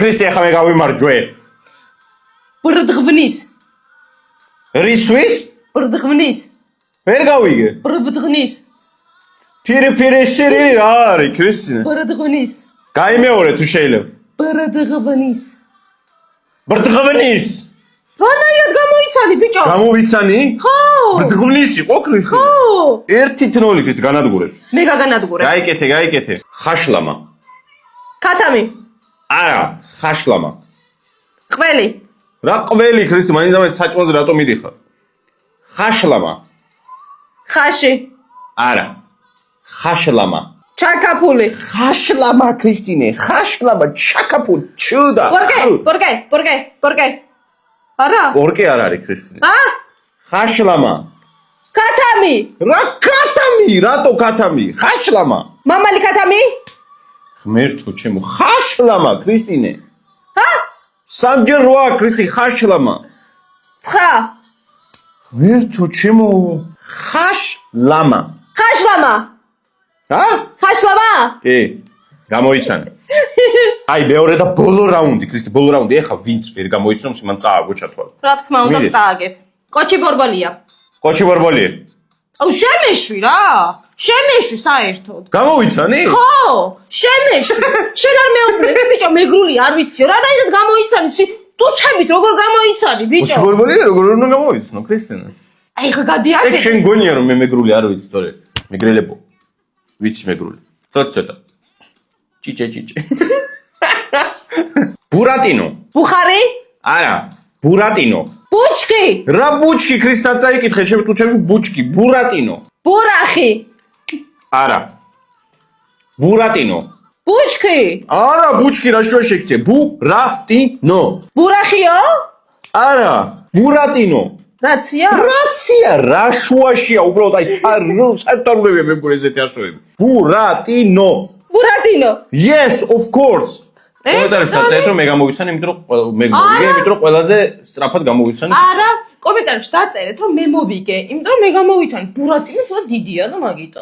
ქრისტე ახლა მე გავიმარჯვე. ბრდღნის. რისთვის? ბრდღნის. ვერ გავიგე. ბრდღნის. ფირი სირი რა არის ქრისტე? ბრდღნის. გაიმეორე თუ შეიძლება. ბრდღნის. ბრდღნის. რანაირად გამოიცანი ბიჭო? გამოვიცანი? ხო. ბრდღნის იყო ქრისტე? ხო. 1-0 ქრისტე განადგურე. მე გაგანადგურე. გაიკეთე. ხაშლამა. ქათამი. არა, ხაშლამა. ყველი. რა ყველი ქრისტე, მაინც ამას საჭმელზე რატომ მიდიხარ? ხაშლამა. ხაში. არა. ხაშლამა. ჩაკაფული. ხაშლამა ქრისტინე, ხაშლამა ჩაკაფული ჩუდა. პორკე. არა? ორკე არ არის ქრისტინე. ხაშლამა. ქათამი. რა ქათამი? რატო ქათამი? ხაშლამა. მამალი ქათამი? ღმერთო ჩემო, ხაშლამა ქრისტინე. სამჯერ როა ქრისტი ხაშლამა. 9. ღმერთო ჩემო, ხაშლამა. ხაშლამა. ხაშლამა. კი, გამოიცანე. აი, მეორე და ბოლო რაუნდი, ქრისტე, ბოლო რაუნდი. ეხა ვინც ვერ გამოიცნობს, მან წააგო ჩათვალე. რა თქმა უნდა, წააგებ. კოჩი ბორბოლია. კოჩი ბორბოლია. აუ, შემეშვი რა. შემეშვი საერთოდ. გამოიცანი? ხო, შემეშვი. შენ არ მეუბნები, ბიჭო, მეგრული არ ვიციო. რანაირად გამოიცანი? თუ ჩემით როგორ გამოიცანი, ბიჭო? კოჩი ბორბოლია როგორ უნდა გამოიცნო, ქრისტენა? აი, ხა გადიარდე. ეგ შენ გონია რომ მე მეგრული არ ვიცი, თორე მეგრელებო. ვიცი მეგრული. ცოტა. ჭიჭე. ბურატინო. ბუხარი? არა, ბურატინო. ბუჩკი. რა ბუჩკი ქრისტე წაიკითხე, შენ თუ ჩემში ბუჩკი, ბურატინო. ბურახი. არა. ბურატინო. ბუჩკი. არა, ბუჩკი რა შუა შეკეთე? ბურატინო. ბურახიო? არა, ბურატინო. რაცია? რაცია რა შუაშია, უბრალოდ აი საერთოდ მე მგონი ესეთი ასოები. ბურატინო. ბურატინო. Yes, of course. კომენტარებში დაწერეთ რომ მე გამოვიცანი, იმიტომ რომ ყველაზე სწრაფად გამოვიცანი. არა, კომენტარებში დაწერეთ რომ მე მოვიგე, იმიტომ რომ მე გამოვიცანი. ბურატინო ცოტა დიდია და მაგიტო.